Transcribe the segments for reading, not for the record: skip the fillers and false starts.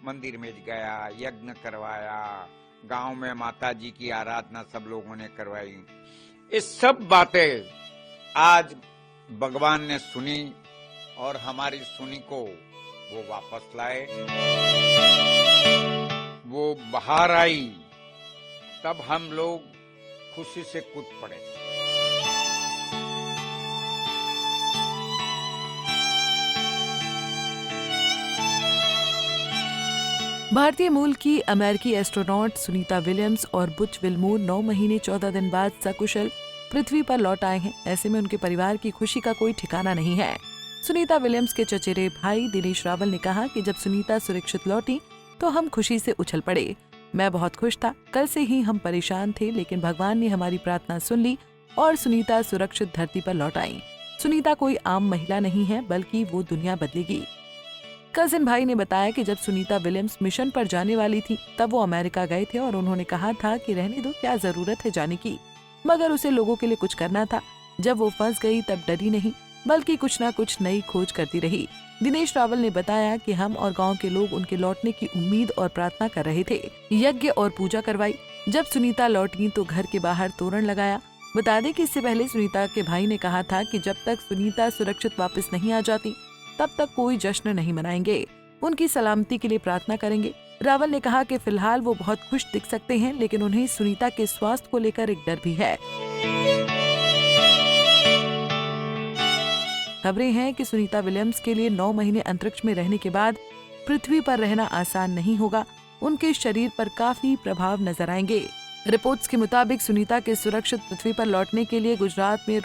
मंदिर में गया, यज्ञ करवाया, गांव में माता जी की आराधना सब लोगों ने करवाई। ये सब बातें आज भगवान ने सुनी और हमारी सुनी को वो वापस लाए। वो बाहर आई तब हम लोग खुशी से कूद पड़े। भारतीय मूल की अमेरिकी एस्ट्रोनॉट सुनीता विलियम्स और बुच विल्मोर 9 महीने 14 दिन बाद सकुशल पृथ्वी पर लौट आए हैं। ऐसे में उनके परिवार की खुशी का कोई ठिकाना नहीं है। सुनीता विलियम्स के चचेरे भाई दिनेश रावल ने कहा कि जब सुनीता सुरक्षित लौटी तो हम खुशी से उछल पड़े। मैं बहुत खुश था। कल से ही हम परेशान थे, लेकिन भगवान ने हमारी प्रार्थना सुन ली और सुनीता सुरक्षित धरती पर लौट आई। सुनीता कोई आम महिला नहीं है, बल्कि वो दुनिया बदलेगी। कजिन भाई ने बताया कि जब सुनीता विलियम्स मिशन पर जाने वाली थी तब वो अमेरिका गए थे और उन्होंने कहा था कि रहने दो, क्या जरूरत है जाने की, मगर उसे लोगों के लिए कुछ करना था। जब वो फंस गई तब डरी नहीं, बल्कि कुछ न कुछ नई खोज करती रही। दिनेश रावल ने बताया कि हम और गांव के लोग उनके लौटने की उम्मीद और प्रार्थना कर रहे थे। यज्ञ और पूजा करवाई। जब सुनीता लौटी तो घर के बाहर तोरण लगाया। बता दें कि इससे पहले सुनीता के भाई ने कहा था कि जब तक सुनीता सुरक्षित वापस नहीं आ जाती तब तक कोई जश्न नहीं मनाएंगे, उनकी सलामती के लिए प्रार्थना करेंगे। रावल ने कहा कि फिलहाल वो बहुत खुश दिख सकते हैं, लेकिन उन्हें सुनीता के स्वास्थ्य को लेकर एक डर भी है। खबरें हैं कि सुनीता विलियम्स के लिए 9 महीने अंतरिक्ष में रहने के बाद पृथ्वी पर रहना आसान नहीं होगा। उनके शरीर पर काफी प्रभाव नजर आएंगे। रिपोर्ट्स के मुताबिक सुनीता के सुरक्षित पृथ्वी पर लौटने के लिए गुजरात में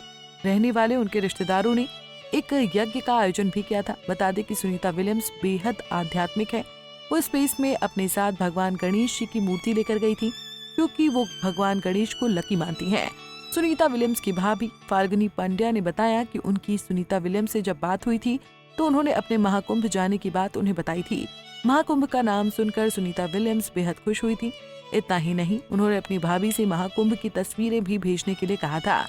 रहने वाले उनके रिश्तेदारों ने एक यज्ञ का आयोजन भी किया था। बता दें कि सुनीता विलियम्स बेहद आध्यात्मिक है। वो स्पेस में अपने साथ भगवान गणेश जी की मूर्ति लेकर गई थी, क्योंकि वो भगवान गणेश को लकी मानती हैं। सुनीता विलियम्स की भाभी फाल्गुनी पांड्या ने बताया कि उनकी सुनीता विलियम्स से जब बात हुई थी तो उन्होंने अपने महाकुंभ जाने की बात उन्हें बताई थी। महाकुंभ का नाम सुनकर सुनीता विलियम्स बेहद खुश हुई थी। इतना ही नहीं, उन्होंने अपनी भाभी से महाकुंभ की तस्वीरें भी भेजने के लिए कहा था।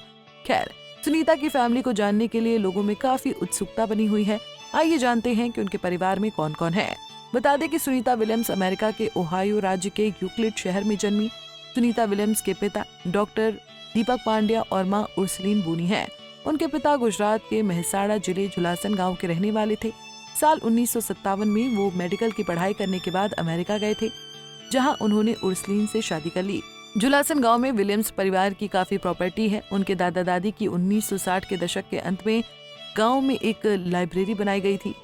खैर, सुनीता की फैमिली को जानने के लिए लोगों में काफी उत्सुकता बनी हुई है। आइए जानते हैं कि उनके परिवार में कौन कौन है। बता दें कि सुनीता विलियम्स अमेरिका के ओहायो राज्य के यूक्लिड शहर में जन्मी। सुनीता विलियम्स के पिता डॉक्टर दीपक पांड्या और मां उर्सलीन बूनी हैं। उनके पिता गुजरात के मेहसाणा जिले झुलासन गांव के रहने वाले थे। साल 1957 में वो मेडिकल की पढ़ाई करने के बाद अमेरिका गए थे, जहां उन्होंने उर्सलीन से शादी कर ली। झुलासन गांव में विलियम्स परिवार की काफी प्रॉपर्टी है। उनके दादा दादी की 1960 के दशक के अंत में गांव में एक लाइब्रेरी बनाई गई थी।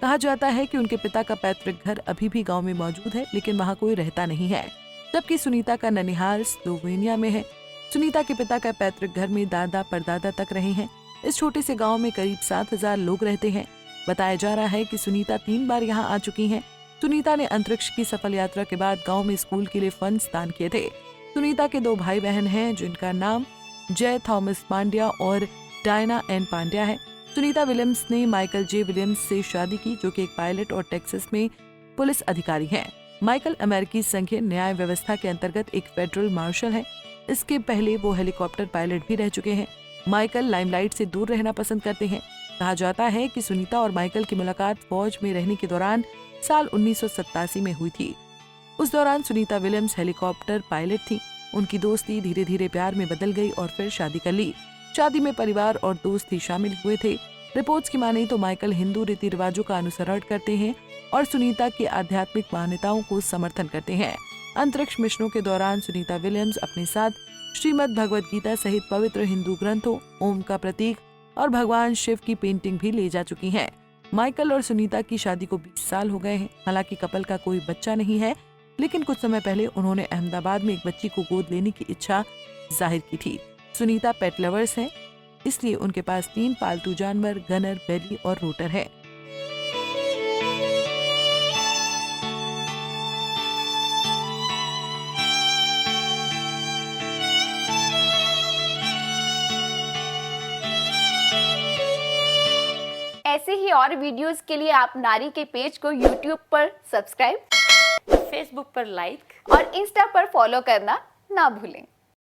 कहा जाता है कि उनके पिता का पैतृक घर अभी भी गांव में मौजूद है, लेकिन वहां कोई रहता नहीं है, जबकि सुनीता का ननिहाल स्लोवेनिया में है। सुनीता के पिता का पैतृक घर में दादा परदादा तक रहे हैं। इस छोटे से गाँव में करीब 7000 लोग रहते हैं। बताया जा रहा है कि सुनीता 3 बार यहाँ आ चुकी हैं। सुनीता ने अंतरिक्ष की सफल यात्रा के बाद गाँव में स्कूल के लिए फंड्स दान किए थे। सुनीता के 2 भाई बहन हैं, जिनका नाम जय थॉमस पांड्या और डायना एन पांड्या है। सुनीता विलियम्स ने माइकल जे विलियम्स से शादी की, जो कि एक पायलट और टेक्सास में पुलिस अधिकारी हैं। माइकल अमेरिकी संघीय न्याय व्यवस्था के अंतर्गत एक फेडरल मार्शल है। इसके पहले वो हेलीकॉप्टर पायलट भी रह चुके हैं। माइकल लाइमलाइट से दूर रहना पसंद करते हैं। कहा जाता है कि सुनीता और माइकल की मुलाकात फौज में रहने के दौरान साल 1987 में हुई थी। उस दौरान सुनीता विलियम्स हेलीकॉप्टर पायलट थी। उनकी दोस्ती धीरे धीरे प्यार में बदल गई और फिर शादी कर ली। शादी में परिवार और दोस्त ही शामिल हुए थे। रिपोर्ट्स की माने तो माइकल हिंदू रीति रिवाजों का अनुसरण करते हैं और सुनीता की आध्यात्मिक मान्यताओं को समर्थन करते हैं। अंतरिक्ष मिशनों के दौरान सुनीता विलियम्स अपने साथ श्रीमद् भगवद गीता सहित पवित्र हिंदू ग्रंथों, ओम का प्रतीक और भगवान शिव की पेंटिंग भी ले जा चुकी हैं। माइकल और सुनीता की शादी को 20 साल हो गए हैं। हालांकि कपल का कोई बच्चा नहीं है, लेकिन कुछ समय पहले उन्होंने अहमदाबाद में एक बच्ची को गोद लेने की इच्छा जाहिर की थी। सुनीता पेट लवर्स हैं, इसलिए उनके पास 3 पालतू जानवर गनर, बेली और रोटर है। ऐसे ही और वीडियोस के लिए आप नारी के पेज को YouTube पर सब्सक्राइब, फेसबुक पर लाइक और इंस्टा पर फॉलो करना ना भूलें।